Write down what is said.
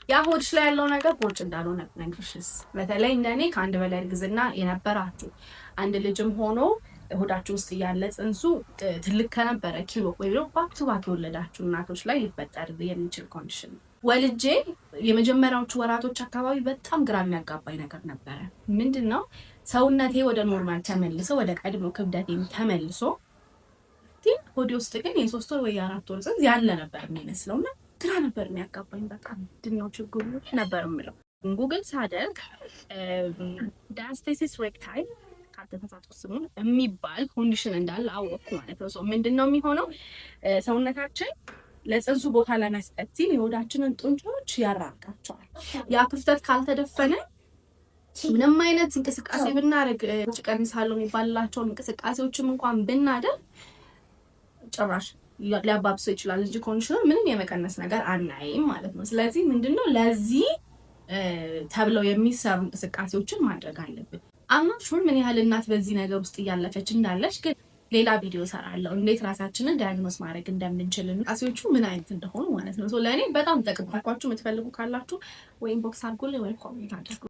ያ ሆድሽ ላይ ያለው ነገር ቦርጭ እንዳልሆነ ነግርሽስ በተለይ እንደኔ ከአንድ በላይ እርግዝና የነበራችሁ አንድ ልጅም ሆኖ ሆዳችሁ ውስጥ ያለ ጽንሱ ትልቅ ከነበረ ኪሎ ወይ ደግሞ ባክ ቱ ባክ የወለዳችሁ እናቶች ላይ ሊፈጠር የሚችል ኮንዲሽን ነው። ወልጄ የመጀመሪያዎቹ ወራቶች አካባቢ በጣም ግራ የሚያጋባኝ ነገር ነበረ። ምንድነው ሰውነቴ ወደ ኖርማል ተመልሶ ወደ ቀድሞ ክብደቴም ተመልሶ ሆዴ ውስጥ ግን የ3 ወር ወይ 4 ወር ጽንስ ያለ ነበር የሚመስለውና ግራ ነበር የሚያጋባኝ። በቃ ምንድነው ችግሩ ነበር የምለው። ጉግል ሳደርግ ዳያስቴሲስ ሬክታይ ካልተሳሳትኩ ስሙን የሚባል ኮንዲሽን እንዳለ አወቅኩ ማለት ነው። ምንድነው የሚሆነው ሰውነታችን ለጽንሱ ቦታ ለመስጠት ሲል የሆዳችንን ጡንቻዎች ያራቃቸዋል። ያ ክፍተት ካልተደፈነ ምንም አይነት እንቅስቃሴ ብናደርግ ቀንሳለሁ የሚባልላቸውን እንቅስቃሴዎችም እንኳን ብናደርግ ጭራሽ ሊያባብሰው ይችላል እንጂ ኮንዲሽኑ ምንም የመቀነስ ነገር አናይም ማለት ነው። ስለዚህ ምንድነው ለዚህ ተብለው የሚሰሩ እንቅስቃሴዎችን ማድረግ አለብን። አምናሹር ምን ያህል እናት በዚህ ነገር ውስጥ እያለፈች እንዳለች ግን ሌላ ቪዲዮ ሰራለሁ እንዴት ራሳችንን ዳያግኖስ ማድረግ እንደምንችል እንቅስቃሴዎቹ ምን አይነት እንደሆኑ ማለት ነው። ለእኔ በጣም ጠቅሟችሁ የምትፈልጉ ካላችሁ ወይ ኢንቦክስ አድርጉልኝ ወይ ኮሜንት አድርጉ።